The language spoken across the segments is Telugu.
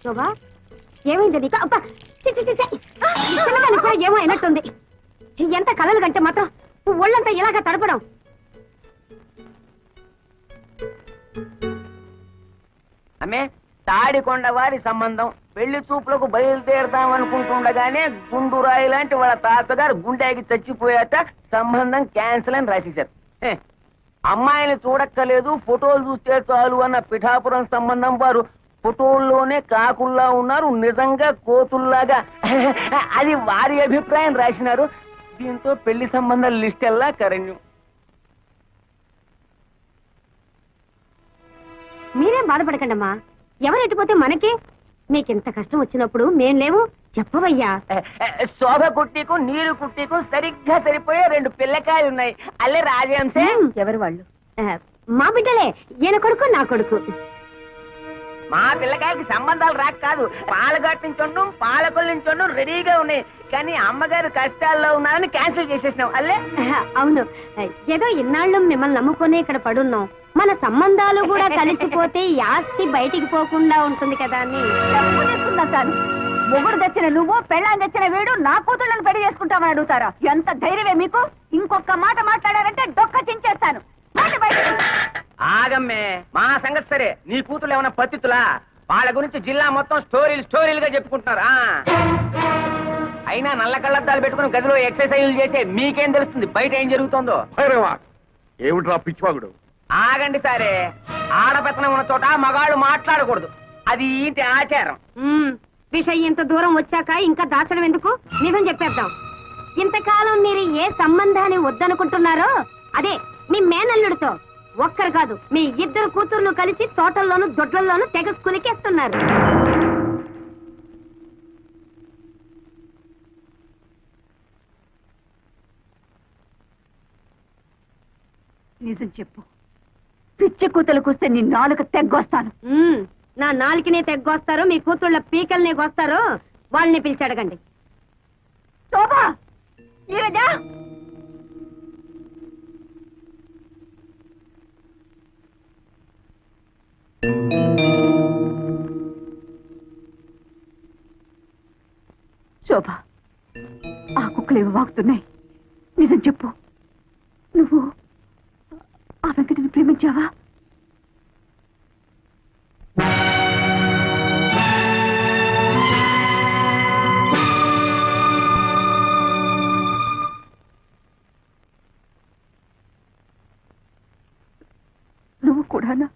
శోభా ఏమైంది నీకు? అబ్బా చిన్నదానికి కూడా ఏమో అయినట్టుంది. ఎంత కలలు కంటే మాత్రం ఒళ్ళంతా ఇలాగా తడపడం. అమ్మే తాడికొండ వారి సంబంధం పెళ్లి చూపులకు బయలుదేరదామనుకుంటుండగానే గుండురాయి లాంటి వాళ్ళ తాతగారు గుండెకి చచ్చిపోయాట, సంబంధం క్యాన్సిల్ అని రాసేశారు. అమ్మాయిని చూడక్కలేదు, ఫోటోలు చూస్తే చాలు అన్న పిఠాపురం సంబంధం వారు ఫోటోల్లోనే కాకుల్లా ఉన్నారు, నిజంగా కోతుల్లాగా. అది వారి అభిప్రాయం రాసినారు. దీంతో పెళ్లి సంబంధాల లిస్ట్ ఎల్లా కరణ్యం. మీరేం బాధపడకండి అమ్మా, ఎవరెట్టిపోతే మనకి. మీకింత కష్టం వచ్చినప్పుడు మేం లేవు చెప్పవయ్యా. శోభ కుట్టికు నీరు కుట్టికు సరిగ్గా సరిపోయే 2 పిల్లకాయలు ఉన్నాయి. అల్లే రాజంశే. ఎవరు వాళ్ళు? మా బిడ్డలే, ఈయన కొడుకు నా కొడుకు. మా పిల్లకాయలకి సంబంధాలు రాక కాదు, పాలగట్టు నుంచి పాలకొల్లు నుంచి రెడీగా ఉన్నాయి. కానీ అమ్మగారు కష్టాల్లో ఉన్నారని క్యాన్సిల్ చేసేసినాం. అల్లే అవును, ఏదో ఇన్నాళ్ళు మిమ్మల్ని నమ్ముకొని ఇక్కడ పడున్నాం. మన సంబంధాలు కూడా కలిసిపోతే ఈ ఆస్తి బయటికి పోకుండా ఉంటుంది కదా అని చాలు. మొగుడు తెచ్చిన నువ్వు, పెళ్ళాన్ని తెచ్చిన వీడు నా కూతుళ్ళని పెళ్లి చేసుకుంటామని అడుగుతారా? ఎంత ధైర్యమే మీకు? ఇంకొక మాట మాట్లాడారంటే డొక్క చించేస్తాను. ఆగమ్మే, మా సంగతి సరే. నీ కూతురు ఏమన్నా పత్తితులా? వాళ్ళ గురించి జిల్లా మొత్తం స్టోరీలుగా చెప్పుకుంటున్నారు. అయినా నల్ల కళ్ళద్దాలు పెట్టుకుని గదిలో ఎక్సర్సైజులు చేసే మీకేం తెలుస్తుంది బయట ఏం జరుగుతుందో? ఏమిట్రా పిచ్చివాగుడు? ఆగండి సరే, ఆడపెత్తనం ఉన్న చోట మగాళ్ళు మాట్లాడకూడదు, అది ఇంటి ఆచారం. విషయం ఇంత దూరం వచ్చాక ఇంకా దాచడం ఎందుకు? నిజం చెప్పేద్దాం. ఇంతకాలం మీరు ఏ సంబంధాన్ని వద్దనుకుంటున్నారో అదే మీ మేనల్లుడితో ఒక్కరు కాదు, మీ 2 కూతుర్లు కలిసి తోటల్లోనూ దొడ్లల్లోనూ తెగ కులికేస్తున్నారు. నిజం చెప్పు, పిచ్చి కూతులకొస్తే నీ నాలుక తెగ్గొస్తాను. నా నాలుకనే తెగ్గొస్తారో మీ కూతుళ్ళ పీకల్నే గొస్తారో వాళ్ళని పిలిచి అడగండి. శోభా, నీరజా, శోభ, ఆ కుక్కలేవి వాగుతున్నాయి. నిజం చెప్పు, నువ్వు ఆ వెంకటిని ప్రేమించావా? నువ్వు కూడానా?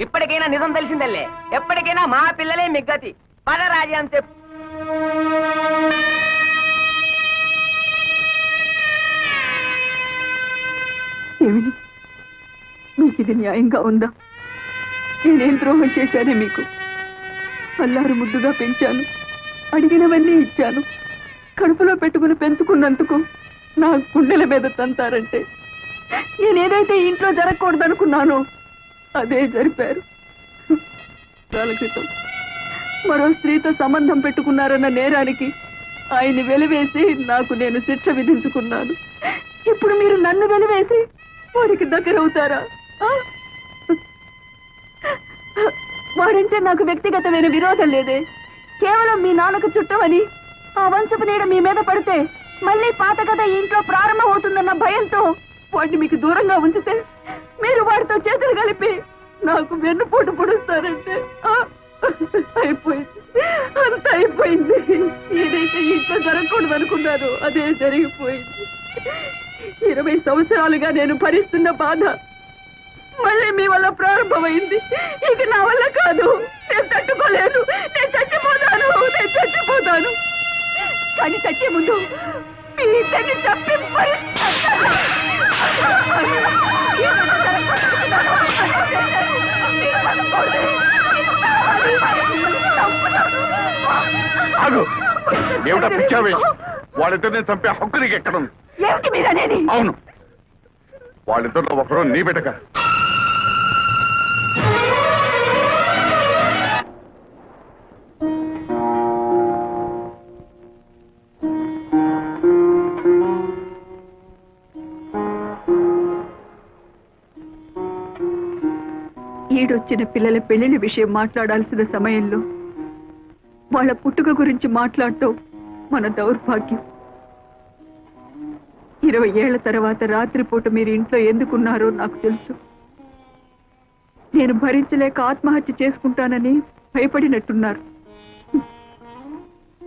ఇప్పటికైనా నిజం తెలిసిందల్లే, ఎప్పటికైనా మా పిల్లలే మిగ్గతి. పద రాజాం చెప్పు. ఏమిటి, మీకు ఇది న్యాయంగా ఉందా? నేనేం ద్రోహం చేశానే మీకు? అల్లారు ముద్దుగా పెంచాను, అడిగినవన్నీ ఇచ్చాను. కడుపులో పెట్టుకుని పెంచుకున్నందుకు నా గుండెల మీద తంతారంటే నేనేదైతే ఇంట్లో జరగకూడదనుకున్నానో అదే జరిపారు. క్రితం మరో స్త్రీతో సంబంధం పెట్టుకున్నారన్న నేరానికి ఆయన్ని వెలివేసి నాకు నేను శిక్ష విధించుకున్నాను. ఇప్పుడు మీరు నన్ను వెలివేసి వారికి దగ్గరవుతారా? వాడంటే నాకు వ్యక్తిగతమైన విరోధం లేదే, కేవలం మీ నాన్నకు చుట్టమని ఆ వంశపు నీడ మీ మీద పడితే మళ్ళీ పాత కథ ఇంట్లో ప్రారంభం అవుతుందన్న భయంతో వాడిని మీకు దూరంగా ఉంచితే మీరు వాడితో చేతులు కలిపి నాకు వెన్నుపోటు పొడుస్తారంటే అయిపోయింది, అంత అయిపోయింది. ఏదైతే ఇంట్లో జరగకూడదు అనుకున్నారో అదే జరిగిపోయింది. 20 సంవత్సరాలుగా నేను భరిస్తున్న బాధ మళ్ళీ మీ వల్ల ప్రారంభమైంది. ఇక నా వల్ల కాదు, నేను తట్టుకోలేను, నేను చచ్చిపోతాను. కానీ చచ్చే ముందు మీ ఇద్దరిని చంపి ఏమిటా పిచ్చావేశం? వాళ్ళిద్దరిని చంపే హక్కు నీకు ఎక్కడుంది? ఏమిటి మీరనేది? అవును, వాళ్ళిద్దరిలో ఒకరు నీ బిడ్డగా. ఈడొచ్చిన పిల్లల పెళ్లిళ్ళ విషయం మాట్లాడాల్సిన సమయంలో వాళ్ళ పుట్టుక గురించి మాట్లాడటం మన దౌర్భాగ్యం. 20 ఏళ్ల తర్వాత రాత్రిపూట మీరు ఇంట్లో ఎందుకున్నారో నాకు తెలుసు. నేను భరించలేక ఆత్మహత్య చేసుకుంటానని భయపడినట్టున్నారు.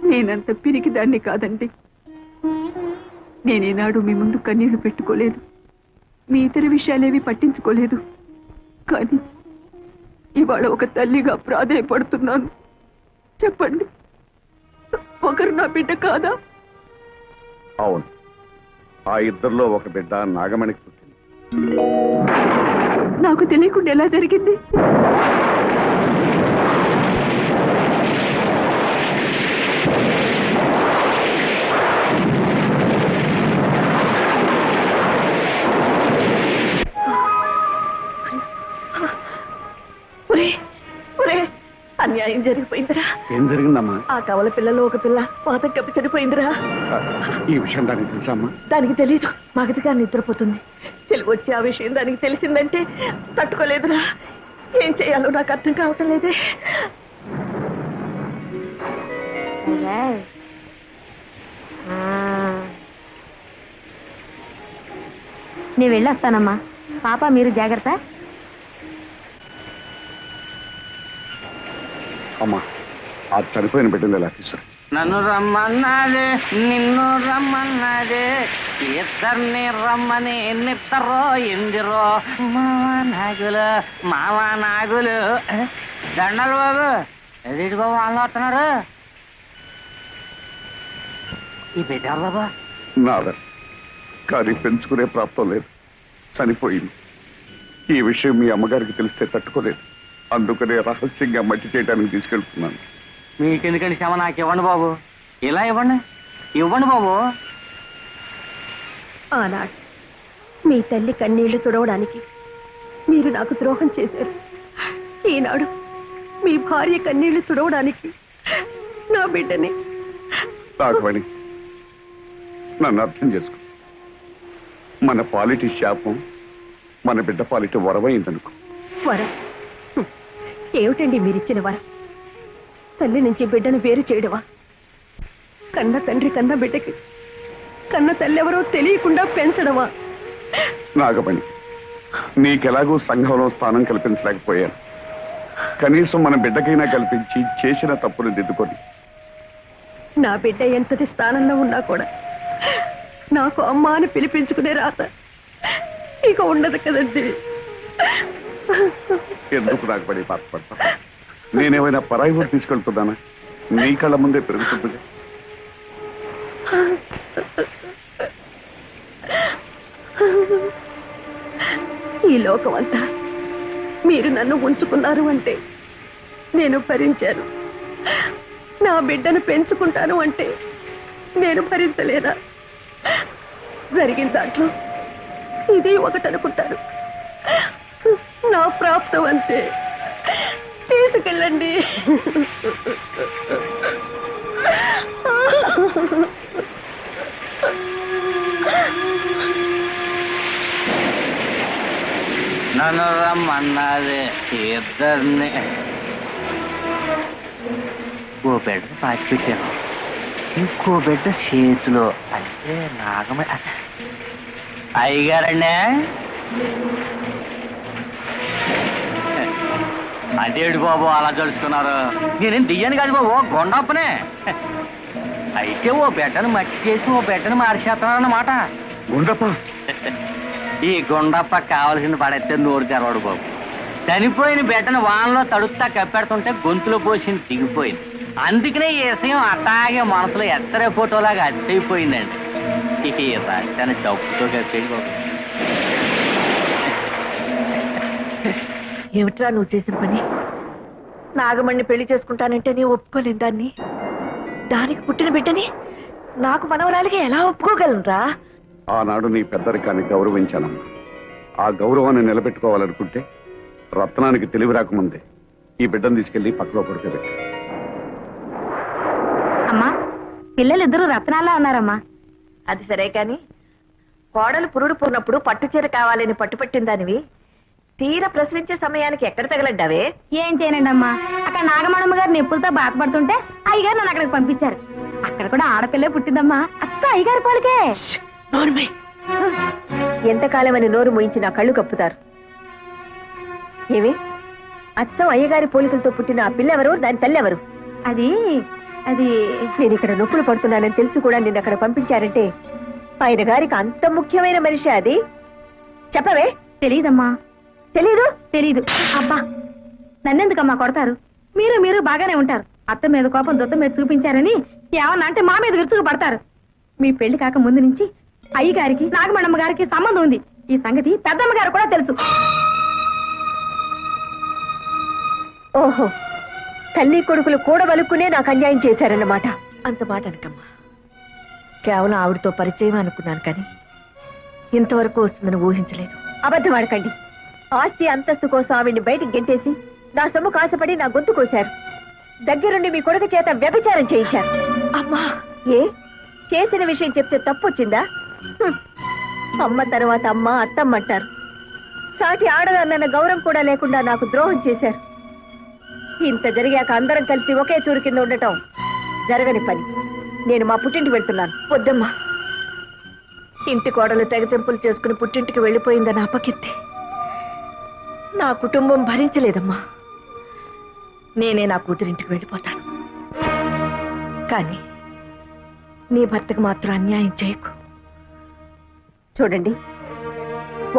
నేనంత పిరికి దాన్ని కాదండి. నేనేనాడు మీ ముందు కన్నీళ్లు పెట్టుకోలేదు, మీ ఇతర విషయాలేవి పట్టించుకోలేదు. కానీ ఇవాళ ఒక తల్లిగా ప్రాధేయపడుతున్నాను. చెప్పండి, ఒకరు నా బిడ్డ కాదా? అవును, ఆ ఇద్దరిలో ఒక బిడ్డ నాగమణికి పుట్టింది. నాకు తెలియకుండా ఎలా జరిగింది? అన్యాయం జరిగిపోయిందిరా. ఏం జరిగిందమ్మా? ఆ కవల పిల్లలో ఒక పిల్ల పాతం కప్పి చనిపోయిందిరా. ఈ విషయం దానికి తెలుసమ్మా? దానికి తెలీదు. మగతిగా నిద్రపోతుంది. తెలివి వచ్చి ఆ విషయం దానికి తెలిసిందంటే తట్టుకోలేదురా. ఏం చేయాలో నాకు అర్థం కావటం లేదే. నేను వెళ్ళొస్తానమ్మా. పాప మీరు జాగ్రత్త. అమ్మా, ఆ చనిపోయిన బిడ్డను ఎలా తీసుకురా? నన్ను రమ్మన్నదే, నిన్ను రమ్మన్నదే, ఇద్దరిని రమ్మని నిద్దరో ఎందిరో మావా నాగులు దండలు బాబు. ఎదుటి బాబు వాళ్ళు వస్తున్నారు. ఈ బిడ్డ బాబా నాదే, కానీ పెంచుకునే ప్రాప్తం లేదు, చనిపోయింది. ఈ విషయం మీ అమ్మగారికి తెలిస్తే తట్టుకోలేదు. అందుకనే రహస్యంగా మట్టి చేయడానికి తీసుకెళ్తున్నాను. మీకెందుకండి శ్రమ? నాకు ఇవ్వండి బాబు, ఇలా ఇవ్వండి, ఇవ్వండి బాబు. ఆనాడు మీ తల్లి కన్నీళ్లు తుడవడానికి మీరు నాకు ద్రోహం చేశారు. ఈనాడు మీ భార్య కన్నీళ్లు తుడవడానికి నా బిడ్డని. నాగమణి, నన్ను అర్థం చేసుకో. మన పాలిటి శాపం మన బిడ్డ పాలిటి వరమైందనుకో. వరం ఏమిటండి మీరిచ్చిన వరం? తల్లి నుంచి బిడ్డను వేరు చేయడమా? కన్న తండ్రి కన్న బిడ్డకి కన్న తల్లి ఎవరో తెలియకుండా పెంచడమా? నాగమణి, నీకెలాగూ సంఘంలో స్థానం కల్పించలేకపోయాను. కనీసం మన బిడ్డకైనా కల్పించి చేసిన తప్పును దిద్దుకొని. నా బిడ్డ ఎంతటి స్థానంలో ఉన్నా కూడా నాకు అమ్మ అని పిలిపించుకునే రాత ఇక ఉండదు కదండి. ఎందుకు నాగమణి బాధపడతా? నేనేమైనా పరాయి ఊరు తీసుకెళ్తున్నానా? నీ కళ్ళ ముందే పెరుగుతుంది. ఈ లోకం అంతా మీరు నన్ను ఉంచుకున్నారు అంటే నేను భరించాను. నా బిడ్డను పెంచుకుంటాను అంటే నేను భరించలేదా? జరిగిన దాంట్లో ఇది ఒకటి అనుకుంటారు. నా ప్రాప్తం అంతే. తీసుకెళ్ళండి. నన్ను రమ్మన్నది ఇద్దరిని. ఓ బిడ్డ పాతి పెట్టాను, ఇంకో బిడ్డ చేతిలో. అంటే నాగమే. అయ్యగారండి, అదేడు బాబు అలా జడుచుకున్నారు? నేనేం దియ్యాను కాదు బాబు, గొండప్పనే. అయితే ఓ బిడ్డను మట్టి చేసి ఓ బిడ్డను మార్చేస్తున్నారన్నమాట. గుండప్ప, ఈ గుండప్ప కావలసిన పడైతే నోరు తెరవడు బాబు. చనిపోయిన బిడ్డను వానలో తడుపుతా కప్పెడుతుంటే గొంతులో పోసింది దిగిపోయింది. అందుకనే ఈ విషయం అట్టాగే మనసులో ఎత్తరే ఫోటోలాగా అచ్చయిపోయిందండి. ఈ రాజాన్ని డబ్బుతో కప్పేది బాబు. ఏమిట్రా నువ్వు చేసిన పని? నాగమణ్ణి పెళ్లి చేసుకుంటానంటే నీ ఒప్పుకోలేను దాన్ని. దానికి పుట్టిన బిడ్డని నాకు మనవరాలిగా ఎలా ఒప్పుకోగలనురా? ఆనాడు నీ పెద్దరికాన్ని గౌరవించానమ్మా. ఆ గౌరవాన్ని నిలబెట్టుకోవాలనుకుంటే రత్నానికి తెలివి రాకముందే ఈ బిడ్డను తీసుకెళ్లి పక్కలో పడుకోబెట్టి. అమ్మా, పిల్లలిద్దరూ రత్నాలా ఉన్నారమ్మా. అది సరే కాని కోడలు పురుడు పోనప్పుడు పట్టుచీర కావాలని పట్టుపట్టిన దానివి తీరా ప్రసవించే సమయానికి ఎక్కడ తగలడ్డావే? ఏం చేయనండి అమ్మా, అక్కడ నాగమణమ్మ గారు నొప్పులతో బాధపడుతుంటే అయ్యగారు నన్ను అక్కడికి పంపించారు. అక్కడ కూడా ఆడపిల్లే పుట్టిందమ్మా, అచ్చ అయ్యగారి పోలికే. ఎంతకాలమని నోరు మూయించి నా కళ్ళు కప్పుతారు. ఏమి అచ్చం అయ్యగారి పోలికలతో పుట్టిన ఆ పిల్లెవరు, దాని తల్లెవరు? అది అది నేను ఇక్కడ నొప్పులు పడుతున్నానని తెలిసి కూడా నిన్ను అక్కడ పంపించారంటే ఆయన గారికి అంత ముఖ్యమైన మనిషి అది. చెప్పవే. తెలీదమ్మా. తెలీదు? తెలీదు. అబ్బా, నన్నెందుకమ్మా కొడతారు? మీరు బాగానే ఉంటారు. అత్త మీద కోపం దొత్త మీద చూపించారని ఏమన్నా అంటే మా మీద విరుచుకు పడతారు. మీ పెళ్లి కాక ముందు నుంచి అయ్యగారికి నాగమణమ్మ గారికి సంబంధం ఉంది. ఈ సంగతి పెద్దమ్మ గారు కూడా తెలుసు. ఓహో, తల్లి కొడుకులు కూడవలుక్కునే నాకు అన్యాయం చేశారన్నమాట. అంత మాట అనకమ్మా. కేవలం ఆవిడతో పరిచయం అనుకున్నాను కానీ ఇంతవరకు వస్తుందని ఊహించలేదు. అబద్ధం ఆడకండి. ఆస్తి అంతస్తు కోసం ఆవిడ్ని బయటికి గెంటేసి నా సొమ్ము కాసపడి నా గొంతు కోశారు. దగ్గరుండి మీ కొడుకు చేత వ్యభిచారం చేయించారు. అమ్మా, ఏ చేసిన విషయం చెప్తే తప్పొచ్చిందా? అమ్మ తర్వాత అమ్మ అత్తమ్మ అంటారు. సాటి ఆడదన్న గౌరవం కూడా లేకుండా నాకు ద్రోహం చేశారు. ఇంత జరిగాక అందరం కలిసి ఒకే చూరు కింద ఉండటం జరగని పని. నేను మా పుట్టింటికి వెళ్తున్నాను. వద్దమ్మా, ఇంటి కోడలు తెగతెంపులు చేసుకుని పుట్టింటికి వెళ్ళిపోయిందని అపకీర్తి నా కుటుంబం భరించలేదమ్మా. నేనే నా కూతురింటికి వెళ్ళిపోతాను. కానీ నీ భర్తకు మాత్రం అన్యాయం చేయకు. చూడండి,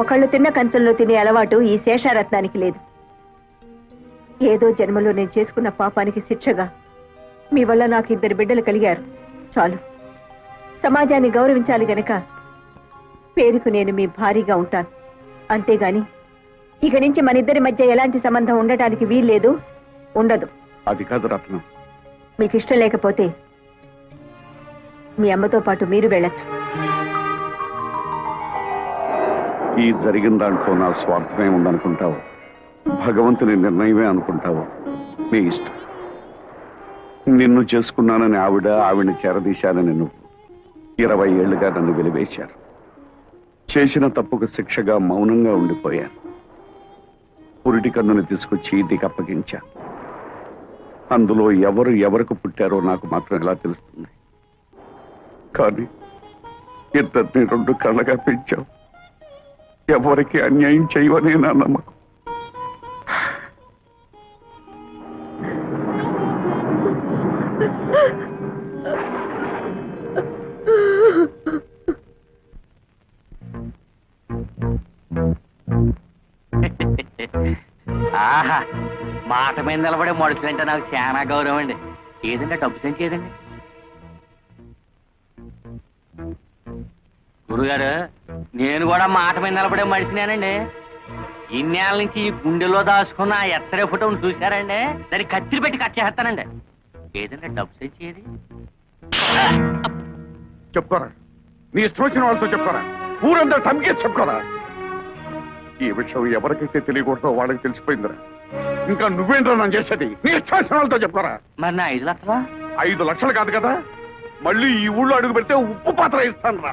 ఒకళ్ళు తిన్న కంచంలో తినే అలవాటు ఈ శేషారత్నానికి లేదు. ఏదో జన్మలో నేను చేసుకున్న పాపానికి శిక్షగా మీ వల్ల నాకు 2 బిడ్డలు కలిగారు. చాలు. సమాజాన్ని గౌరవించాలి గనక పేరుకు నేను మీ భారీగా ఉంటాను. అంతేగాని ఇక నుంచి మన ఇద్దరి మధ్య ఎలాంటి సంబంధం ఉండటానికి వీల్లేదు, ఉండదు. అది కాదు రత్నం. మీకు ఇష్టం లేకపోతే మీ అమ్మతో పాటు మీరు వెళ్ళొచ్చు. ఈ జరిగిన దాంట్లో నా స్వార్థమే ఉందనుకుంటావు, భగవంతుని నిర్ణయమే అనుకుంటావు, మీ ఇష్టం. నిన్ను చేసుకున్నానని ఆవిడని చేరదీశానని నువ్వు 20 ఏళ్లుగా నన్ను వెలివేశారు. చేసిన తప్పుకు శిక్షగా మౌనంగా ఉండిపోయాను. పురిటి కన్నుని తీసుకొచ్చి ఇంటికి అప్పగించా. అందులో ఎవరు ఎవరికి పుట్టారో నాకు మాత్రం ఎలా తెలుస్తుంది? కానీ ఇద్దరిని 2 కళ్ళగా పెంచావు. ఎవరికి అన్యాయం చేయవనే నా నమ్మకం. ఆహా, మాట మీద నిలబడే మనుషులంటే నాకు చాలా గౌరవం అండి. ఏదంటే డబ్బు సంచి ఏదండి? గురుగారు, నేను కూడా మాట మీద నిలబడే మనిషినేనండి. ఇన్నేళ్ళ నుంచి ఈ గుండెలో దాచుకున్న ఆ ఎత్తరే ఫోటోను చూశారండి, దాన్ని కత్తిరి పెట్టి కట్ చేస్తానండి. ఏదంటే డబ్బు సంచి ఏది? చెప్పుకోరా, నీ ఇష్టం వచ్చిన వాళ్ళతో చెప్పుకోరా, ఊరంతా తమ్మికేసి చెప్పుకోరా. ఈ విషయం ఎవరికైతే తెలియకూడదో వాళ్ళకి తెలిసిపోయిందిరా. ఇంకా నువ్వేంటో నన్ను చేసేది? నీ ఇష్టం వచ్చిన వాళ్ళతో చెప్పుకోరా. మరి నా 5 లక్షలా? 5 లక్షలు కాదు కదా, మళ్ళీ ఈ ఊళ్ళో అడుగు పెడితే ఉప్పు పాత్ర ఇస్తాను రా.